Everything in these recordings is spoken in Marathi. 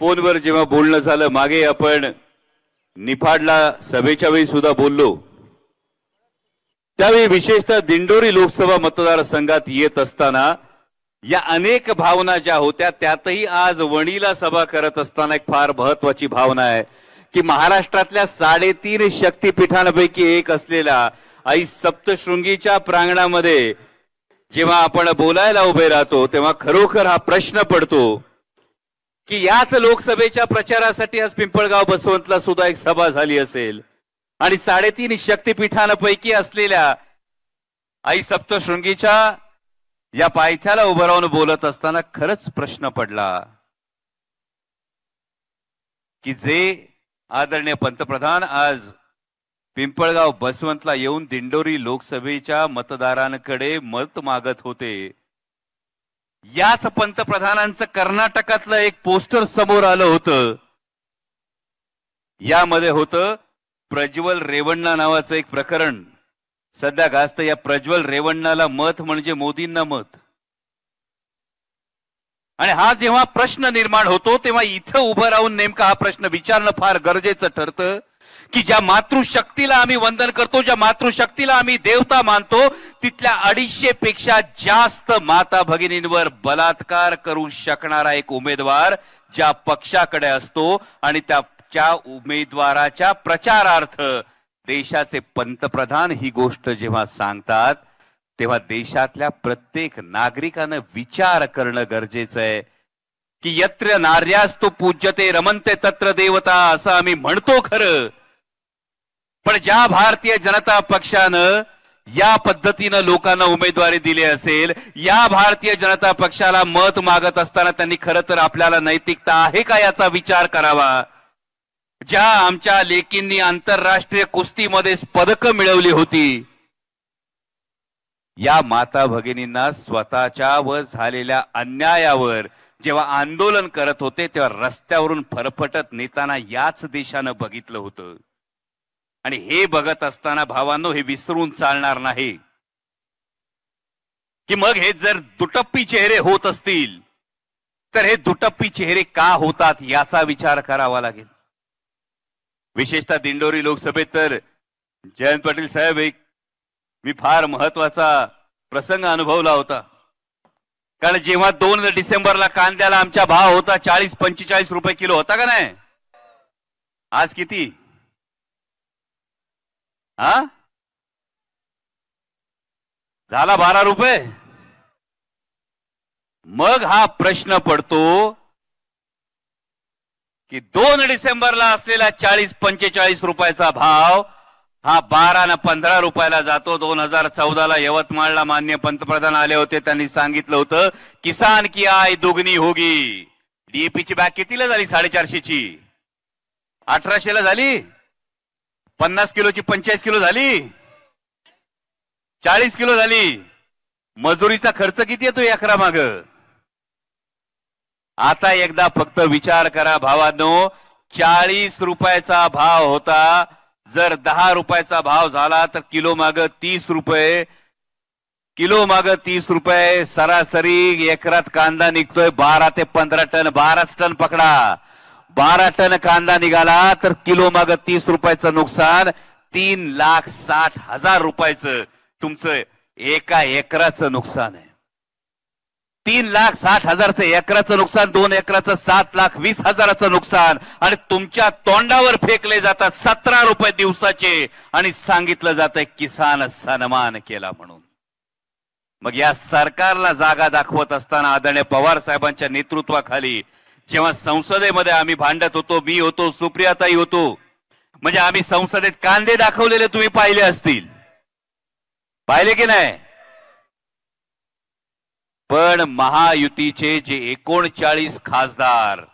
फोनवर जेव्हा बोलणं झालं, मागे आपण निफाडला सभेच्या वेळी सुद्धा बोललो, त्यावेळी विशेषतः दिंडोरी लोकसभा मतदारसंघात येत असताना या अनेक भावना ज्या होत्या, त्यातही आज वणीला सभा करत असताना एक फार महत्वाची भावना आहे की महाराष्ट्रातल्या 3.5 शक्तिपीठांपैकी एक असलेल्या आई सप्तशृंगीच्या प्रांगणामध्ये जेव्हा आपण बोलायला उभे राहतो तेव्हा खरोखर हा प्रश्न पडतो की याच लोकसभेच्या प्रचारासाठी आज पिंपळगाव बसवंतला सुद्धा एक सभा झाली असेल आणि 3.5 शक्तिपीठांपैकी असलेल्या आई सप्तशृंगीच्या या पायथ्याला उभं राहून बोलत असताना खरंच प्रश्न पडला की जे आदरणीय पंतप्रधान आज पिंपळगाव बसवंतला येऊन दिंडोरी लोकसभेच्या मतदारांकडे मत मागत होते, याच पंतप्रधानांचं कर्नाटकातलं एक पोस्टर समोर आलं होतं. यामध्ये होतं प्रज्वल रेवण्णा नावाचं एक प्रकरण. सध्या गाजतं या प्रज्वल रेवण्णाला मत म्हणजे मोदींना मत. आणि हा जेव्हा प्रश्न निर्माण होतो तेव्हा इथं उभं राहून नेमका हा प्रश्न विचारणं फार गरजेचं ठरतं की ज्या मातृशक्तीला आम्ही वंदन करतो, ज्या मातृशक्तीला आम्ही देवता मानतो, तिथल्या 250 पेक्षा जास्त माता भगिनींवर बलात्कार करू शकणारा एक उमेदवार ज्या पक्षाकडे असतो आणि त्या उमेदवाराच्या प्रचारार्थ देशाचे पंतप्रधान ही गोष्ट जेव्हा सांगतात तेव्हा देशातल्या प्रत्येक नागरिकानं विचार करणं गरजेचं आहे की यत्र नार्यास्तु पूज्यते रमन्ते तत्र देवता, असं आम्ही म्हणतो खरं, पण ज्या भारतीय जनता पक्षानं या पद्धतीनं लोकांना उमेदवारी दिली असेल, या भारतीय जनता पक्षाला मत मागत असताना त्यांनी खरं तर आपल्याला नैतिकता आहे का याचा विचार करावा. ज्या आमच्या लेकींनी आंतरराष्ट्रीय कुस्तीमध्ये पदकं मिळवली होती, या माता भगिनींना स्वतःच्या वर झालेल्या अन्यायावर जेव्हा आंदोलन करत होते तेव्हा रस्त्यावरून फरफटत नेताना याच देशानं बघितलं होतं. आणि हे बघत असताना भावांनो, हे विसरून चालणार नाही की मग हे जर दुटप्पी चेहरे होत असतील तर हे दुटप्पी चेहरे का होतात याचा विचार करावा लागेल. विशेषतः दिंडोरी लोकसभेत तर जयंत पाटील साहेब, एक मी फार महत्वाचा प्रसंग अनुभवला होता. कारण जेव्हा 2 डिसेंबरला कांद्याला आमचा भाव होता 40-45 रुपये किलो होता का नाही, आज किती झाला 12 रुपये. मग हा प्रश्न पडतो की 2 डिसेंबरला असलेला 40-45 रुपयाचा भाव हा 12 न 15 रुपयाला जातो. 2014ला यवतमाळला माननीय पंतप्रधान आले होते, त्यांनी सांगितलं होतं किसान की आय दुगनी होगी. डीएपीची बॅग कितीला झाली? 450ची 1800ला झाली. 50 किलोची 45 किलो झाली, 40 किलो झाली. मजुरीचा खर्च किती येतो एकरा माग? आता एकदा फक्त विचार करा भावांनो, 40 रुपयाचा भाव होता, जर 10 रुपयाचा भाव झाला तर किलो माग 30 रुपये, किलो माग 30 रुपये. सरासरी एकरात कांदा निघतोय 12 ते 15 टन. 12 टन पकडा, 12 टन कांदा निघाला तर किलो माग 30 रुपयाचं नुकसान. 3,60,000 रुपयाचं तुमचं एका एकराचं नुकसान आहे. 3,60,000चं एकराचं नुकसान, 2 एकराचं 7,20,000चं नुकसान. आणि तुमच्या तोंडावर फेकले जातात 17 रुपये दिवसाचे आणि सांगितलं जातंय किसान सन्मान केला म्हणून. मग या सरकारला जागा दाखवत असताना आदरणीय पवार साहेबांच्या नेतृत्वाखाली जेव्हा संसदेमध्ये आम्ही भांडत होतो, मी होतो, सुप्रियाताई होतो, म्हणजे आम्ही संसदेत कांदे दाखवलेले तुम्ही पाहिले असतील, पाहिले की नाही? पण महायुतीचे जे 39 खासदार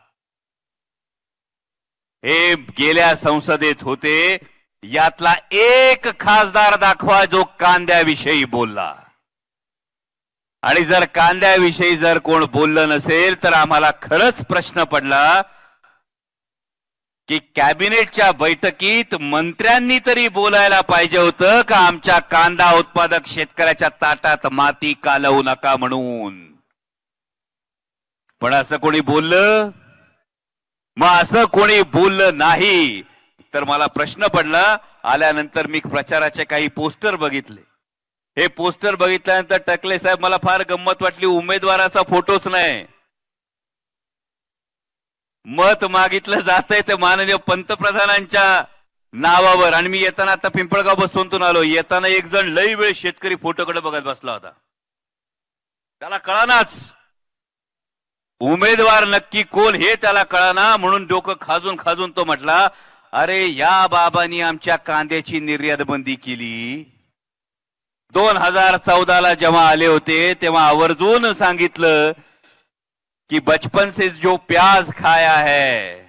हे गेल्या संसदेत होते, यातला एक खासदार दाखवा जो कांद्याविषयी बोलला. आणि जर कांद्याविषयी जर कोण बोललं नसेल तर आम्हाला खरंच प्रश्न पडला की कॅबिनेटच्या बैठकीत मंत्र्यांनी तरी बोलायला पाहिजे होतं का आमच्या कांदा उत्पादक शेतकऱ्याच्या ताटात माती कालवू नका म्हणून. पण असं कोणी बोललं? मग असं कोणी बोललं नाही तर मला प्रश्न पडला. आल्यानंतर मी प्रचाराचे काही पोस्टर बघितले. हे पोस्टर बघितल्यानंतर टकले साहेब मला फार गंमत वाटली. उमेदवाराचा फोटोच नाही, मत मागितलं जातंय ते माननीय पंतप्रधानांच्या नावावर. आणि मी येताना आता पिंपळगाव बसवंतून आलो. येताना एक जण लई वेळ शेतकरी फोटोकडे बघत बसला होता. त्याला कळानाच उमेदवार नक्की कोण हे त्याला कळाना. म्हणून डोकं खाजून खाजून तो म्हटला, अरे या बाबांनी आमच्या कांद्याची निर्यात बंदी केली. 2014ला जेव्हा आले होते तेव्हा आवर्जून सांगितलं कि बचपन से जो प्याज खाया है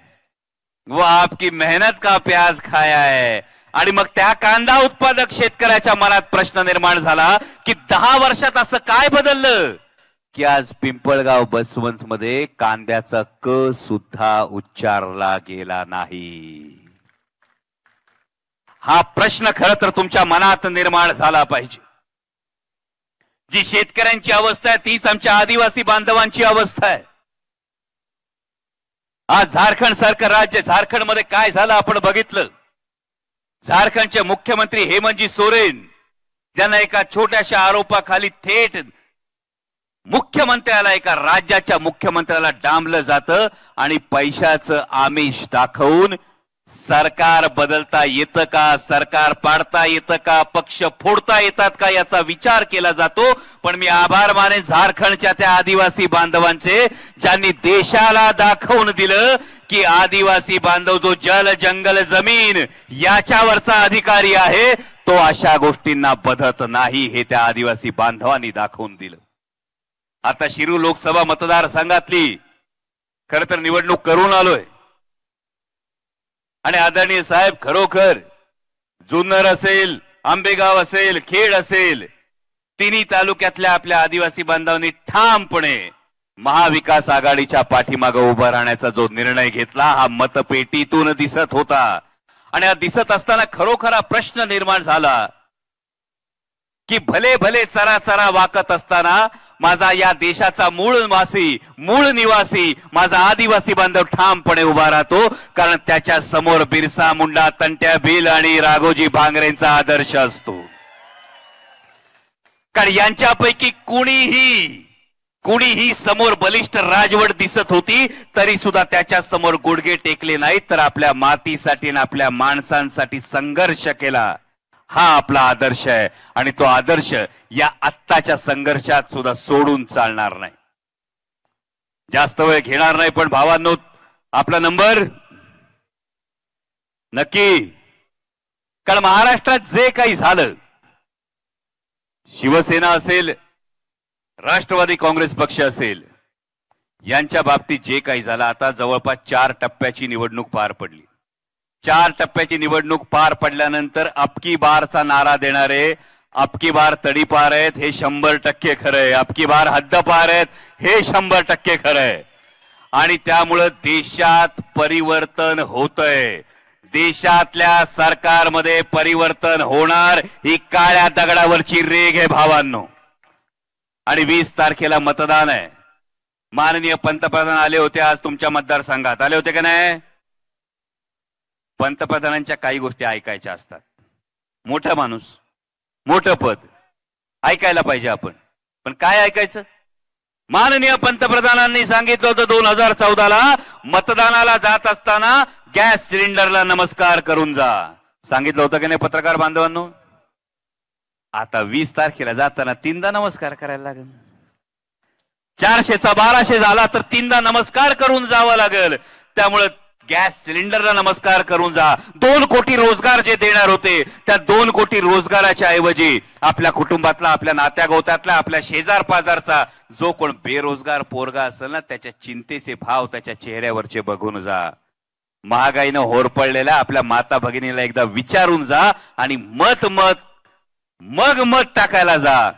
वो आपकी मेहनत का प्याज खाया है. आणि मग त्या कांदा उत्पादक शेतकऱ्याच्या मनात प्रश्न निर्माण झाला की 10 वर्षात असं काय बदललं की आज पिंपळगाव बसवंत मध्ये कांद्याचा क सुद्धा उच्चारला गेला नाही. हा प्रश्न खरं तर तुमच्या मनात निर्माण झाला पाहिजे. जी शेतकऱ्यांची अवस्था आहे तीच आमच्या आदिवासी बांधवांची अवस्था आहे. आज झारखंड सारखं राज्य, झारखंड मध्ये काय झालं आपण बघितलं. झारखंडचे मुख्यमंत्री हेमंतजी सोरेन ज्यांना एका छोट्याशा आरोपाखाली थेट मुख्यमंत्र्याला, एका राज्याच्या मुख्यमंत्र्याला डांबलं जातं आणि पैशाचं आमिष दाखवून सरकार बदलता येतं का, सरकार पाडता येतं का, पक्ष फोडता येतात का याचा विचार केला जातो. पण मी आभार माने झारखंडच्या त्या आदिवासी बांधवांचे ज्यांनी देशाला दाखवून दिलं की आदिवासी बांधव जो जल जंगल जमीन याच्यावरचा अधिकारी आहे तो अशा गोष्टींना बधत नाही, हे त्या आदिवासी बांधवांनी दाखवून दिलं. आता शिरूर लोकसभा मतदारसंघातली खरं तर निवडणूक करून आलोय आणि आदरणीय साहेब खरोखर जुन्नर असेल, आंबेगाव असेल, खेड असेल, तिन्ही तालुक्यातल्या आपल्या आदिवासी बांधवांनी ठामपणे महाविकास आघाडीच्या पाठीमागे उभा राहण्याचा जो निर्णय घेतला हा मतपेटीतून दिसत होता. आणि हा दिसत असताना खरोखर प्रश्न निर्माण झाला की भले भले चरा चरा वाकत असताना माझा या देशाचा मूळ निवासी माझा आदिवासी बांधव ठामपणे उभा राहतो. कारण त्याच्या समोर बिरसा मुंडा, तंट्या भील आणि राघोजी भांगरेंचा आदर्श असतो. कारण यांच्यापैकी कुणीही समोर बलिष्ठ राजवट दिसत होती तरी सुद्धा त्याच्या समोर गुडघे टेकले नाहीत, तर आपल्या मातीसाठी आणि आपल्या माणसांसाठी संघर्ष केला. हा आपला आदर्श आहे आणि तो आदर्श या आत्ताच्या संघर्षात सुद्धा सोडून चालणार नाही. जास्त वेळ घेणार नाही, पण भावांनो आपला नंबर नक्की. कारण महाराष्ट्रात जे काही झालं, शिवसेना असेल, राष्ट्रवादी काँग्रेस पक्ष असेल, यांच्या बाबतीत जे काही झालं, आता जवळपास 4 टप्प्याची निवडणूक पार पडली. 4 टप्प्याची निवडणूक पार पडल्यानंतर अबकी बारचा नारा देणारे अबकी बार तडीपार आहेत हे 100% खरंय, अबकी बार हद्दपार आहेत हे 100% खरंय. आणि त्यामुळे देशात परिवर्तन होतंय, देशातल्या सरकारमध्ये परिवर्तन होणार, ही काळ्या दगडावरची रेघ आहे भावांनो. आणि 20 तारखेला मतदान आहे. माननीय पंतप्रधान आले होते, आज तुमच्या मतदारसंघात आले होते का नाही. पंतप्रधानांच्या काही गोष्टी ऐकायच्या असतात. मोठा माणूस, मोठं पद, ऐकायला पाहिजे आपण. पण काय ऐकायचं. माननीय पंतप्रधानांनी सांगितलं होतं 2014ला मतदानाला जात असताना गॅस सिलेंडरला नमस्कार करून जा. सांगितलं होतं की नाही पत्रकार बांधवांनो. आता 20 तारखेला जाताना 3दा नमस्कार करायला लागेल. 400चा 1200 झाला तर 3दा नमस्कार करून जावं लागेल. त्यामुळे गॅस सिलेंडरला नमस्कार करून जा. 2 कोटी रोजगार जे देणार होते त्या 2 कोटी रोजगाराच्या ऐवजी आपल्या कुटुंबातला, आपल्या नात्यागोत्यातला, आपल्या शेजार पाजारचा जो कोण बेरोजगार पोरगा असेल ना त्याच्या चिंतेचे भाव त्याच्या चेहऱ्यावरचे बघून जा. महागाईनं होरपळलेल्या आपल्या माता भगिनीला एकदा विचारून जा आणि मत टाकायला जा.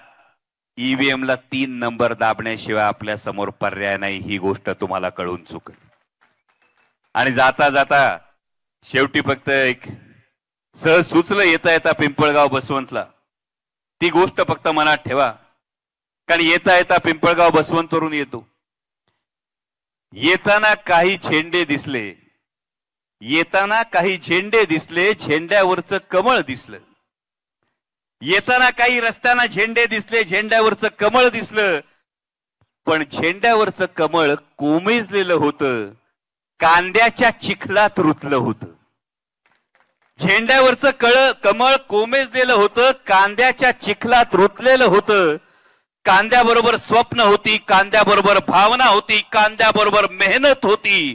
ईव्हीएम ला 3 नंबर दाबण्याशिवाय आपल्या समोर पर्याय नाही, ही गोष्ट तुम्हाला कळून चुकेल. आणि जाता जाता शेवटी फक्त एक सहज सुचलं येता येता पिंपळगाव बसवंतला, ती गोष्ट फक्त मनात ठेवा. कारण येता येता पिंपळगाव बसवंतवरून येतो. येताना काही झेंडे दिसले, येताना काही झेंडे दिसले, झेंड्यावरचं कमळ दिसलं. येताना काही रस्त्याना झेंडे दिसले, झेंड्यावरचं कमळ दिसलं. पण झेंड्यावरचं कमळ कोमेजलेलं होतं, कांद्याच्या चिखलात रुतलं होतं. झेंड्यावरचं कमळ कोमेजलेलं होतं, कांद्याच्या चिखलात रुतलेलं होतं. कांद्याबरोबर स्वप्न होती, कांद्याबरोबर भावना होती, कांद्याबरोबर मेहनत होती.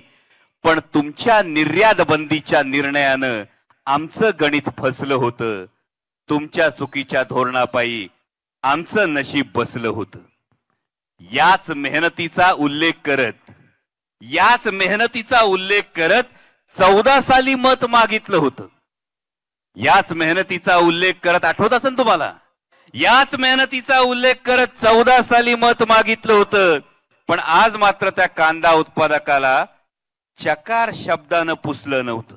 पण तुमच्या निर्यात बंदीच्या निर्णयानं आमचं गणित फसलं होतं. तुमच्या चुकीच्या धोरणापायी आमचं नशीब बसलं होतं. याच मेहनतीचा उल्लेख करत 14 साली मत मागितलं होतं. याच मेहनतीचा उल्लेख करत, आठवत असेल तुम्हाला, याच मेहनतीचा उल्लेख करत 14 साली मत मागितलं होतं. पण आज मात्र त्या कांदा उत्पादकाला चकार शब्दानं पुसलं नव्हतं.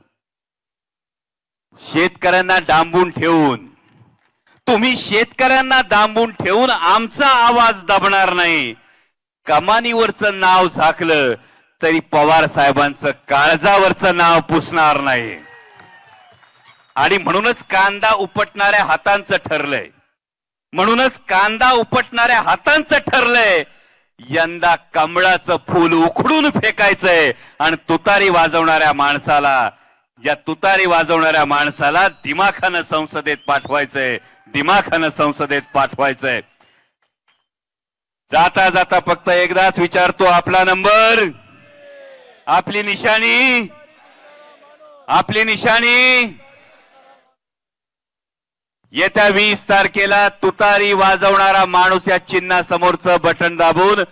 शेतकऱ्यांना डांबून ठेवून, तुम्ही शेतकऱ्यांना डांबून ठेवून आमचा आवाज दबणार नाही. कमानीवरचं नाव झाकलं तरी पवार साहेबांचं काळजावरचं नाव पुसणार नाही. आणि म्हणूनच कांदा उपटणाऱ्या हातांचं ठरलंय, म्हणूनच कांदा उपटणाऱ्या हातांचं ठरलंय यंदा कमळाचं फूल उखडून फेकायचंय. आणि तुतारी वाजवणाऱ्या माणसाला दिमाखानं संसदेत पाठवायचंय, दिमाखानं संसदेत पाठवायचंय. जाता जाता फक्त एकदाच विचारतो, आपला नंबर, आपली निशाणी, आपली निशाणी. येत्या 20 तारखेला तुतारी वाजवणारा माणूस या चिन्हासमोरचं बटन दाबून